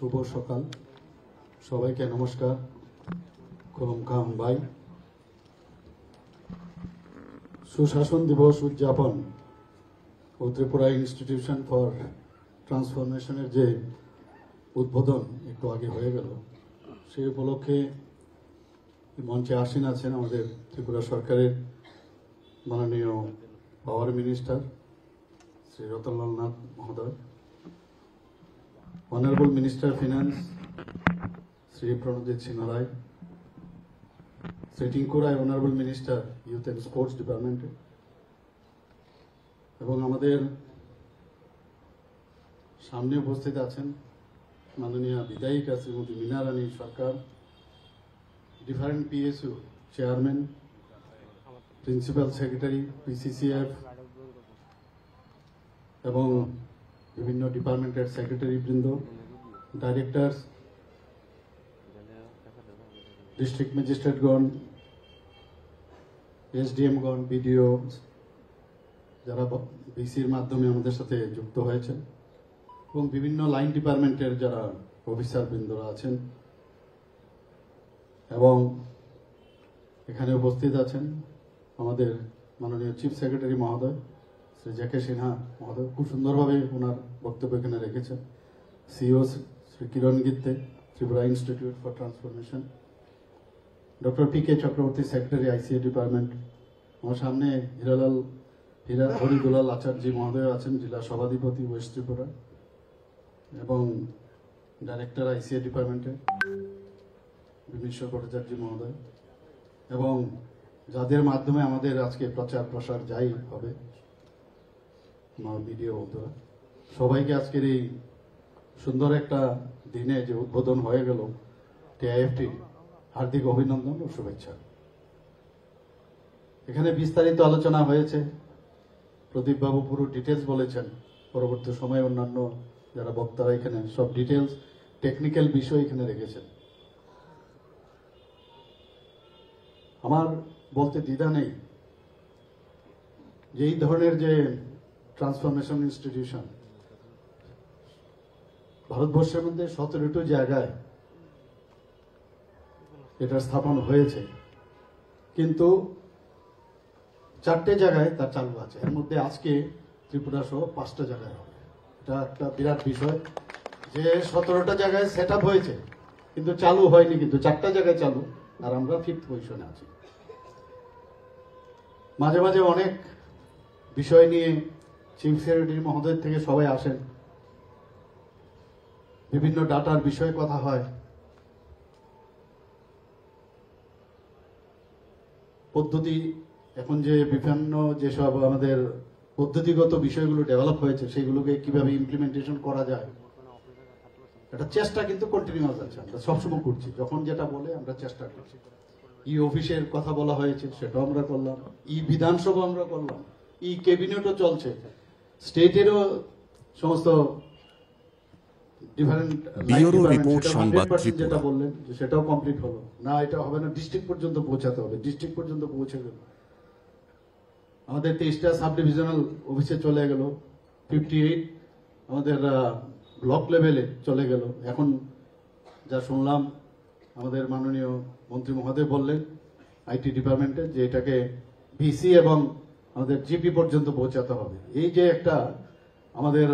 শুভ সকাল সবাইকে নমস্কার খুলুম খাম ভাই সুশাসন দিবস উদযাপন ও ত্রিপুরা ইনস্টিটিউশন ফর ট্রান্সফরমেশনের যে উদ্বোধন একটু আগে হয়ে গেল সেই উপলক্ষে মঞ্চে আসীন আছেন আমাদের ত্রিপুরা সরকারের মাননীয় পাওয়ার মিনিস্টার শ্রী রতনলাল নাথ মহোদয়, honourable minister finance Shri Pranajit Singha Roy, Shri Tinku Roy honourable minister youth and sports ডিপার্টমেন্টে, এবং আমাদের সামনে উপস্থিত আছেন মাননীয় বিধায়িকা Shrimati Meena Rani Sarkar, different PSU chairman, principal secretary PCCF এবং বিভিন্ন ডিপার্টমেন্টের সেক্রেটারি বৃন্দ, ডাইরেক্টরস, ডিস্ট্রিক্ট ম্যাজিস্ট্রেটগণ, এসডিএমগণ, বিডিও, যারা বিসির মাধ্যমে আমাদের সাথে যুক্ত হয়েছেন, এবং বিভিন্ন লাইন ডিপার্টমেন্টের যারা অফিসার বৃন্দরা আছেন, এবং এখানে উপস্থিত আছেন আমাদের মাননীয় চিফ সেক্রেটারি মহোদয় শ্রী জেকে সিনহা মহোদয়, খুব সুন্দরভাবে ওনার বক্তব্য এখানে রেখেছেন, CEO Shri Kiran Gitte, Tripura institute for transformation, doctor P K Chakraborty secretary আইসিএ department, আমার সামনে হরিদুলাল আচার্য মহোদয় আছেন, জেলা সভাধিপতি ওয়েস্ট ত্রিপুরা, এবং ডাইরেক্টর আইসিএ ডিপার্টমেন্টের বিমিশ্বর ভট্টাচার্য মহোদয়, এবং যাদের মাধ্যমে আমাদের আজকে প্রচার প্রসার যাই হবে আমার ভিডিও বন্ধুরা, সবাইকে আজকের এই সুন্দর একটা দিনে যে উদ্বোধন হয়ে গেল টিআইএফটি হার্দিক অভিনন্দন ও শুভেচ্ছা। এখানে বিস্তারিত আলোচনা হয়েছে, প্রদীপ বাবু পুরো ডিটেলস বলেছেন, পরবর্তী সময়ে অন্যান্য যারা বক্তারা এখানে সব ডিটেলস টেকনিক্যাল বিষয় এখানে রেখেছেন। আমার বলতে দ্বিধা নেই যে এই ধরনের যে ট্রান্সফরমেশন ইনস্টিটিউশন ভারতবর্ষের মধ্যে 17টি জায়গায় এটা স্থাপন হয়েছে, কিন্তু 4টে জায়গায় তার চালু আছে। এর মধ্যে আজকে ত্রিপুরা সহ 5টা জায়গায় হবে। এটা একটা বিরাট বিষয় যে 17টা জায়গায় সেট আপ হয়েছে কিন্তু চালু হয়নি, কিন্তু 4টা জায়গায় চালু, আর আমরা 5th পজিশনে আছি। মাঝে মাঝে অনেক বিষয় নিয়ে চিফ সেক্রেটারি মহোদয় থেকে সবাই আসেন, বিভিন্ন ডাটার বিষয়ে কথা হয়, পদ্ধতি এখন যে বিভিন্ন যেসব আমাদের পদ্ধতিগত বিষয়গুলো ডেভেলপ হয়েছে সেগুলোকে কিভাবে ইমপ্লিমেন্টেশন করা যায়, একটা চেষ্টা কিন্তু কন্টিনিউয়াস আছে, আমরা সবসময় করছি। যখন যেটা বলে আমরা চেষ্টা করছি। ই অফিসের কথা বলা হয়েছে, সেটাও আমরা করলাম, ই বিধানসভা আমরা করলাম, ই ক্যাবিনেটও চলছে, স্টেটেরও সমস্ত ডিফারেন্ট যেটা বললেন সেটাও কমপ্লিট হলো না, এটা হবে না, ডিস্ট্রিক্ট পর্যন্ত পৌঁছাতে হবে, ডিস্ট্রিক্ট পর্যন্ত পৌঁছে গেল। আমাদের 23টা সাব ডিভিশনাল অফিসে চলে গেল, 58 আমাদের ব্লক লেভেলে চলে গেল। এখন যা শুনলাম আমাদের মাননীয় মন্ত্রী মহোদয় বললেন আইটি ডিপার্টমেন্টে যে এটাকে ভিসি এবং আমাদের জিপি পর্যন্ত পৌঁছাতে হবে। এই যে একটা আমাদের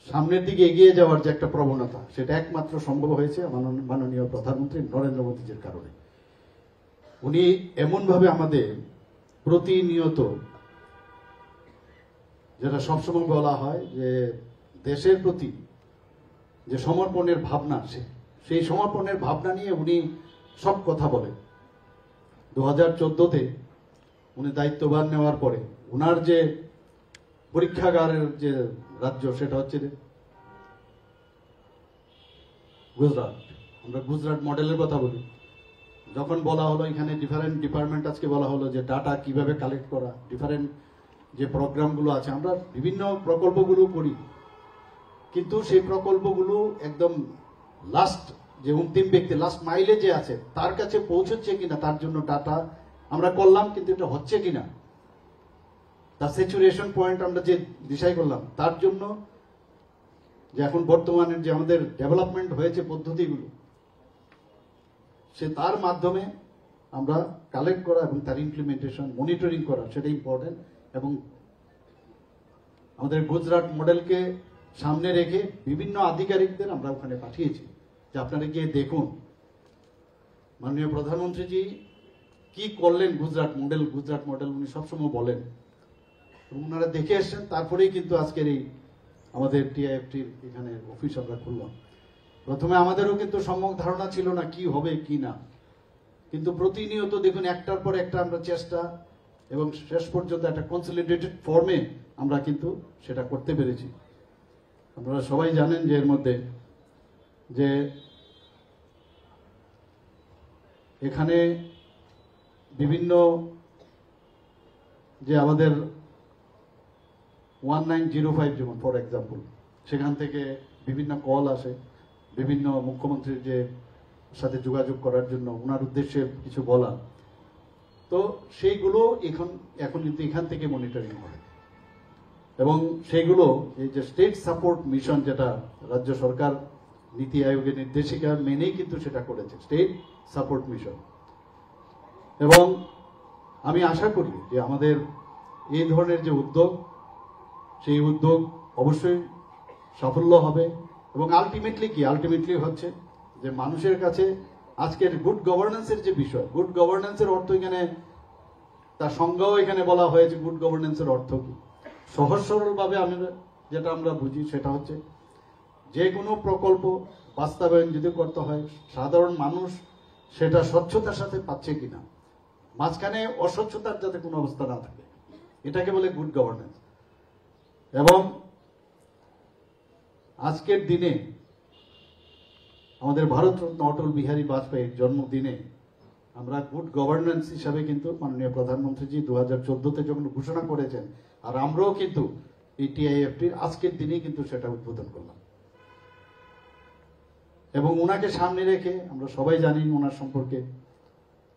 সামনের দিকে এগিয়ে যাওয়ার যে একটা প্রবণতা, সেটা একমাত্র সম্ভব হয়েছে মাননীয় প্রধানমন্ত্রী নরেন্দ্র মোদীজির কারণে। উনি এমনভাবে আমাদের প্রতিনিয়ত, যেটা সবসময় বলা হয় যে দেশের প্রতি যে সমর্পণের ভাবনা, সেই সমর্পণের ভাবনা নিয়ে উনি সব কথা বলেন। 2014-তে উনি দায়িত্বভার নেওয়ার পরে উনার যে পরীক্ষাগারের যে রাজ্য সেটা হচ্ছে গুজরাট। আমরা গুজরাট মডেলের কথা বলি। যখন বলা হলো এখানে ডিফারেন্ট ডিপার্টমেন্ট, আজকে বলা হলো যে ডাটা কিভাবে কালেক্ট করা, ডিফারেন্ট যে প্রোগ্রামগুলো আছে, আমরা বিভিন্ন প্রকল্পগুলো করি, কিন্তু সেই প্রকল্পগুলো একদম লাস্ট যে অন্তিম ব্যক্তি, লাস্ট মাইলে যে আছে তার কাছে পৌঁছচ্ছে কিনা, তার জন্য ডাটা আমরা করলাম, কিন্তু এটা হচ্ছে কিনা, তার স্যাচুরেশন পয়েন্ট আমরা যে দিশাই করলাম, তার জন্য যে এখন বর্তমানে যে আমাদের ডেভেলপমেন্ট হয়েছে পদ্ধতিগুলো, সে তার মাধ্যমে আমরা কালেক্ট করা এবং তার ইমপ্লিমেন্টেশন মনিটরিং করা, সেটা ইম্পর্টেন্ট। এবং আমাদের গুজরাট মডেলকে সামনে রেখে বিভিন্ন আধিকারিকদের আমরা ওখানে পাঠিয়েছি যে আপনারা গিয়ে দেখুন মাননীয় প্রধানমন্ত্রীজি কি করলেন। গুজরাট মডেল উনি সবসময় বলেন এবং ওনারা দেখে এসছেন, তারপরেই কিন্তু আজকের এই আমাদের টিআইএফটির এখানে অফিস আমরা খুললাম। প্রথমে আমাদেরও কিন্তু সম্যক ধারণা ছিল না কি হবে কি না, কিন্তু প্রতিনিয়ত দেখুন একটার পর একটা আমরা চেষ্টা এবং শেষ পর্যন্ত একটা কনসলিডেটেড ফর্মে আমরা কিন্তু সেটা করতে পেরেছি। আপনারা সবাই জানেন যে এর মধ্যে যে এখানে বিভিন্ন যে আমাদের 1905 যেমন ফর এক্সাম্পল, সেখান থেকে বিভিন্ন কল আসে বিভিন্ন মুখ্যমন্ত্রীর যে সাথে যোগাযোগ করার জন্য, ওনার উদ্দেশ্যে কিছু বলা, তো সেইগুলো এখন কিন্তু এখান থেকে মনিটরিং হয়। এবং সেইগুলো এই যে স্টেট সাপোর্ট মিশন, যেটা রাজ্য সরকার নীতি আয়োগের নির্দেশিকা মেনেই কিন্তু সেটা করেছে, স্টেট সাপোর্ট মিশন। এবং আমি আশা করি যে আমাদের এই ধরনের যে উদ্যোগ, সেই উদ্যোগ অবশ্যই সাফল্য হবে। এবং আলটিমেটলি হচ্ছে যে মানুষের কাছে আজকের গুড গভর্নেন্সের যে বিষয়, গুড গভর্নেন্সের অর্থ এখানে তার সংজ্ঞাও এখানে বলা হয়েছে। গুড গভর্নেন্সের অর্থ কি? সহজ সরলভাবে যেটা আমরা বুঝি সেটা হচ্ছে যে কোনো প্রকল্প বাস্তবায়ন যদি করতে হয়, সাধারণ মানুষ সেটা স্বচ্ছতার সাথে পাচ্ছে কিনা, মাঝখানে অস্বচ্ছতার যাতে কোনো অবস্থা না থাকে, এটাকে বলে গুড গভর্নেন্স। এবং আজকের দিনে আমাদের ভারতরত্ন অটল বিহারী বাজপেয়ীর জন্মদিনে আমরা গুড গভর্নেন্স হিসাবে কিন্তু মাননীয় প্রধানমন্ত্রীজি 2014-তে যখন ঘোষণা করেছেন, আর আমরাও কিন্তু এই টিআইএফটির আজকের দিনেই কিন্তু সেটা উদ্বোধন করলাম। এবং উনাকে সামনে রেখে আমরা সবাই জানি ওনার সম্পর্কে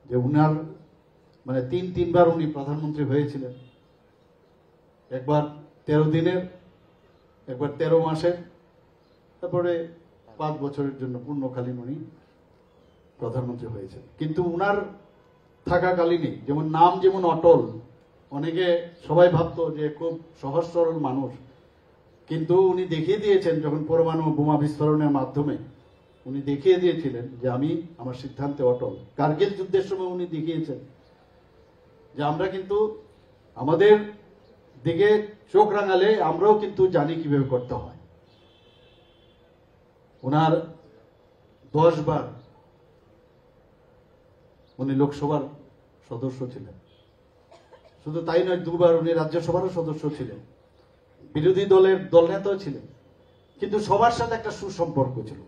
যে উনার মানে তিনবার উনি প্রধানমন্ত্রী হয়েছিলেন, একবার 13 দিনের, একবার 13 মাসের, তারপরে 5 বছরের জন্য পূর্ণকালীন উনি প্রধানমন্ত্রী হয়েছেন। কিন্তু উনার থাকাকালীনই যেমন নাম যেমন অটল, অনেকে সবাই ভাবতো যে খুব সহজ সরল মানুষ, কিন্তু উনি দেখিয়ে দিয়েছেন যখন পরমাণু বোমা বিস্ফোরণের মাধ্যমে উনি দেখিয়ে দিয়েছিলেন যে আমি আমার সিদ্ধান্তে অটল। কার্গিল যুদ্ধের সময় উনি দেখিয়েছেন যে আমরা কিন্তু আমাদের দিকে চোখ রাঙালে আমরাও কিন্তু জানি কিভাবে করতে হয়। ওনার 10 বার উনি লোকসভার সদস্য ছিলেন, শুধু তাই নয় 2 বার উনি রাজ্যসভারও সদস্য ছিলেন, বিরোধী দলের দলনেতাও ছিলেন, কিন্তু সবার সাথে একটা সুসম্পর্ক ছিল।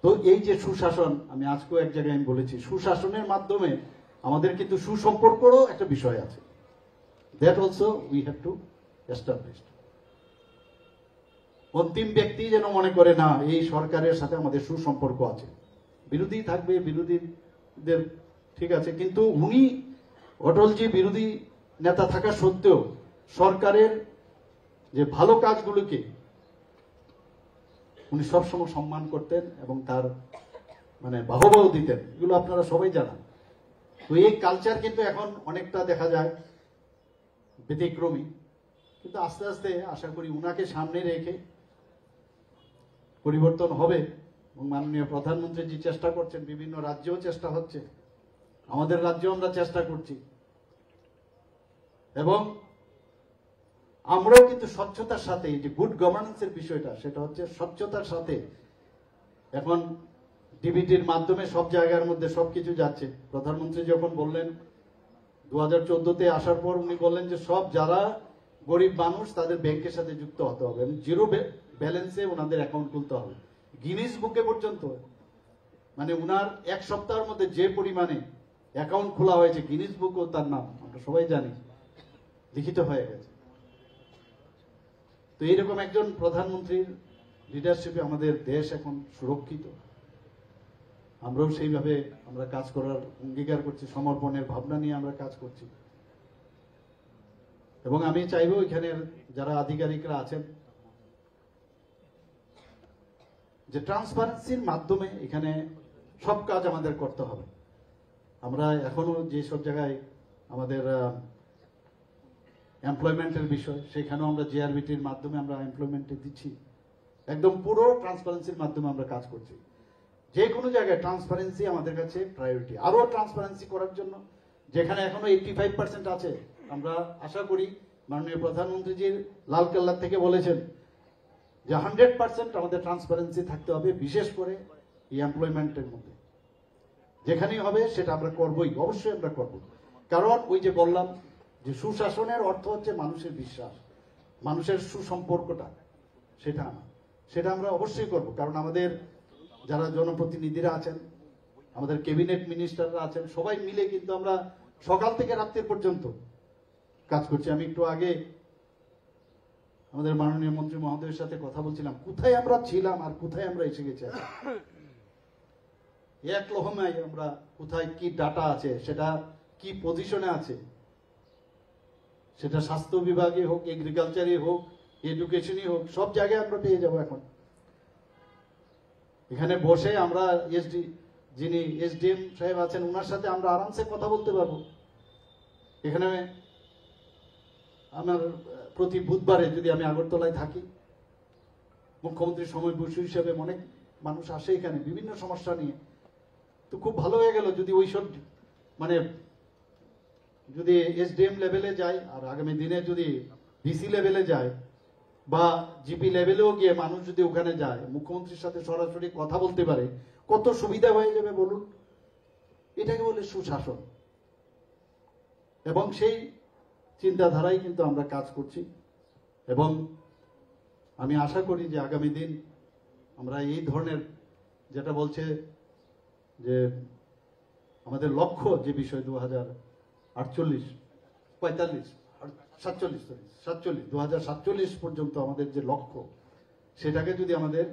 তো এই যে সুশাসন, আমি আজকেও এক জায়গায় আমি বলেছি, সুশাসনের মাধ্যমে আমাদের কিন্তু সুসম্পর্করও একটা বিষয় আছে। That also we have to establish. অন্তিম ব্যক্তি যেন মনে করে না এই সরকারের সাথে আমাদের সুসম্পর্ক আছে, বিরোধী থাকবে, বিরোধীদের ঠিক আছে, কিন্তু উনি অটলজি বিরোধী নেতা থাকা সত্ত্বেও সরকারের যে ভালো কাজগুলোকে উনি সবসময় সম্মান করতেন এবং তার মানে বাহবাহ দিতেন, এগুলো আপনারা সবাই জানেন। তো এই কালচার কিন্তু এখন অনেকটা দেখা যায় ব্যতিক্রমী, কিন্তু আস্তে আস্তে আশা করি উনাকে সামনে রেখে পরিবর্তন হবে। এবং মাননীয় প্রধানমন্ত্রী যে চেষ্টা করছেন, বিভিন্ন রাজ্যেও চেষ্টা হচ্ছে, আমাদের রাজ্যেও আমরা চেষ্টা করছি, এবং আমরাও কিন্তু স্বচ্ছতার সাথে এই যে গুড গভর্নেন্সের বিষয়টা, সেটা হচ্ছে স্বচ্ছতার সাথে এখন ডিবিটির মাধ্যমে সব জায়গার মধ্যে সবকিছু যাচ্ছে। প্রধানমন্ত্রী যখন বললেন 2014-তে আসার পর উনি বললেন যে সব যারা গরিব মানুষ তাদের ব্যাংকের সাথে যুক্ত হতে হবে, জিরো ব্যালেন্সে ওনাদের অ্যাকাউন্ট খুলতে হবে। গিনিস বুকে পর্যন্ত মানে উনার 1 সপ্তাহের মধ্যে যে পরিমাণে অ্যাকাউন্ট খোলা হয়েছে, গিনিস বুকও তার নাম আমরা সবাই জানি, লিখিত হয়ে গেছে। তো এইরকম একজন প্রধানমন্ত্রীর লিডারশিপে আমাদের দেশ এখন সুরক্ষিত। আমরাও সেইভাবে আমরা কাজ করার অঙ্গীকার করছি, সমর্পণের ভাবনা নিয়ে আমরা কাজ করছি। এবং আমি চাইবো এখানে যারা আধিকারিকরা আছেন যে ট্রান্সপারেন্সির মাধ্যমে এখানে সব কাজ আমাদের করতে হবে। আমরা এখনো যে সব জায়গায় আমাদের এমপ্লয়মেন্টের বিষয়, সেখানেও আমরা জিআরবিটির মাধ্যমে আমরা এমপ্লয়মেন্টে দিচ্ছি, একদম পুরো ট্রান্সপারেন্সির মাধ্যমে আমরা কাজ করছি। যে কোনো জায়গায় ট্রান্সপারেন্সি আমাদের কাছে প্রায়োরিটি। আরো ট্রান্সপারেন্সি করার জন্য যেখানে এখনো 85% আছে, আমরা আশা করি মাননীয় প্রধানমন্ত্রীজির লালকেল্লা থেকে বলেছেন যে 100% আমাদের ট্রান্সপারেন্সি থাকতে হবে, বিশেষ করে এই এমপ্লয়মেন্টের মধ্যে। যেখানেই হবে সেটা আমরা করবই, অবশ্যই আমরা করব। কারণ ওই যে বললাম যে সুশাসনের অর্থ হচ্ছে মানুষের বিশ্বাস, মানুষের সুসম্পর্কটা, সেটা আমরা অবশ্যই করব। কারণ আমাদের যারা জনপ্রতিনিধিরা আছেন, আমাদের ক্যাবিনেট মিনিস্টাররা আছেন, সবাই মিলে কিন্তু আমরা সকাল থেকে রাত্রি পর্যন্ত কাজ করছি। আমি একটু আগে আমাদের মাননীয় মন্ত্রী মহোদয়ের সাথে কথা বলছিলাম, কোথায় আমরা ছিলাম আর কোথায় আমরা এসে গেছি। এক লহমায় আমরা কোথায় কি ডাটা আছে, সেটা কি পজিশনে আছে, সেটা স্বাস্থ্য বিভাগে হোক, এগ্রিকালচারে হোক, এডুকেশনই হোক, সব জায়গায় আমরা পেয়ে যাব। এখন এখানে বসে আমরা যিনি এসডিএম সাহেব আছেন, ওনার সাথে আমরা আরামসে কথা বলতে পারবো। এখানে আমার প্রতি বুধবারে যদি আমি আগরতলায় থাকি, মুখ্যমন্ত্রীর সময় বসু হিসেবে অনেক মানুষ আসে এখানে বিভিন্ন সমস্যা নিয়ে। তো খুব ভালো হয়ে গেল যদি ওইসব মানে যদি এসডিএম লেভেলে যায়, আর আগামী দিনে যদি ডিসি লেভেলে যায় বা জিপি লেভেলেও গিয়ে মানুষ যদি ওখানে যায়, মুখ্যমন্ত্রীর সাথে সরাসরি কথা বলতে পারে, কত সুবিধা হয়ে যাবে বলুন। এটাকে বলে সুশাসন। এবং সেই চিন্তাধারাই কিন্তু আমরা কাজ করছি। এবং আমি আশা করি যে আগামী দিন আমরা এই ধরনের, যেটা বলছে যে আমাদের লক্ষ্য যে বিষয় 2047 পর্যন্ত আমাদের যে লক্ষ্য, সেটাকে যদি আমাদের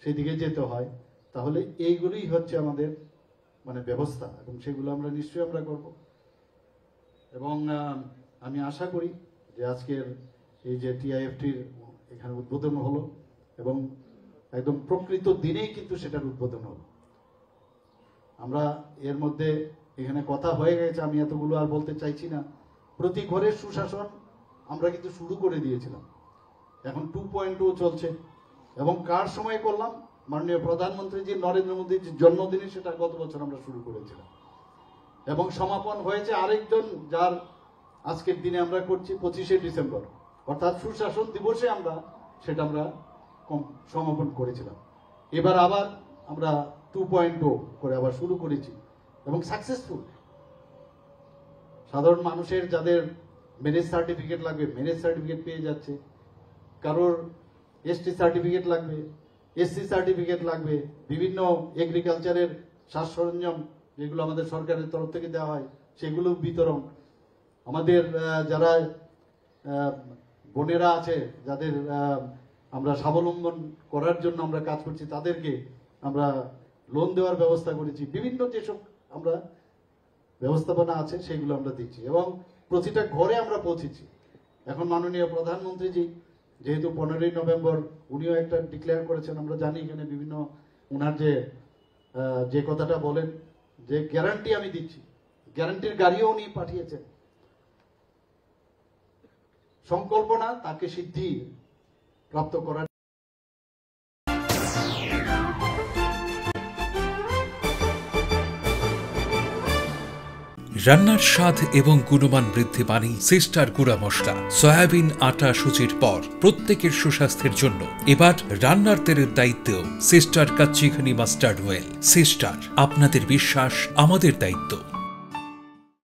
সেদিকে যেতে হয়, তাহলে এইগুলোই হচ্ছে আমাদের মানে ব্যবস্থা, এবং সেগুলো আমরা নিশ্চয়ই আমরা করব। এবং আমি আশা করি যে আজকের এই যে টিআইএফটির এখানে উদ্বোধন হলো, এবং একদম প্রকৃত দিনেই কিন্তু সেটার উদ্বোধন হলো। আমরা এর মধ্যে এখানে কথা হয়ে গেছে, আমি এতগুলো আর বলতে চাইছি না। প্রতি ঘরের সুশাসন আমরা কিন্তু শুরু করে দিয়েছিলাম, এখন 2.0 চলছে। এবং কার সময় করলাম? মাননীয় প্রধানমন্ত্রী নরেন্দ্র মোদীর জন্মদিনে সেটা গত বছর আমরা শুরু করেছিলাম, এবং সমাপন হয়েছে আরেকজন, যার আজকের দিনে আমরা করছি 25শে ডিসেম্বর, অর্থাৎ সুশাসন দিবসে আমরা সেটা সমাপন করেছিলাম। এবার আবার আমরা 2.0 করে আবার শুরু করেছি, এবং সাকসেসফুল। সাধারণ মানুষের যাদের ম্যারেজ সার্টিফিকেট লাগবে, ম্যারেজ সার্টিফিকেট পেয়ে যাচ্ছে। কারোর এসটি সার্টিফিকেট লাগবে, এসসি সার্টিফিকেট লাগবে, বিভিন্ন এগ্রিকালচারের সাজ সরঞ্জাম যেগুলো আমাদের সরকারের তরফ থেকে দেওয়া হয় সেগুলো বিতরণ। আমাদের যারা বোনেরা আছে, যাদের আমরা স্বাবলম্বন করার জন্য আমরা কাজ করছি, তাদেরকে আমরা লোন দেওয়ার ব্যবস্থা করেছি। বিভিন্ন যেসব আমরা ব্যবস্থাপনা আছে সেগুলো আমরা দিচ্ছি, এবং প্রতিটা ঘরে আমরা পৌঁছেছি। এখন মাননীয় প্রধানমন্ত্রীজি যেহেতু 15ই নভেম্বর উনিও একটা ডিক্লেয়ার করেছেন, আমরা জানি এখানে বিভিন্ন ওনার যে কথাটা বলেন যে গ্যারান্টি আমি দিচ্ছি, গ্যারান্টির গাড়িও উনি পাঠিয়েছেন। সংকল্পনা তাকে সিদ্ধি প্রাপ্ত করার। রান্নার স্বাদ এবং গুণমান বৃদ্ধি পানি সিস্টার গুঁড়া মশলা। সয়াবিন আটা সুজির পর প্রত্যেকের সুস্বাস্থ্যের জন্য এবার রান্নার তেলের দায়িত্বেও sister kachi ghani mustard oil. Sister, আপনাদের বিশ্বাস আমাদের দায়িত্ব।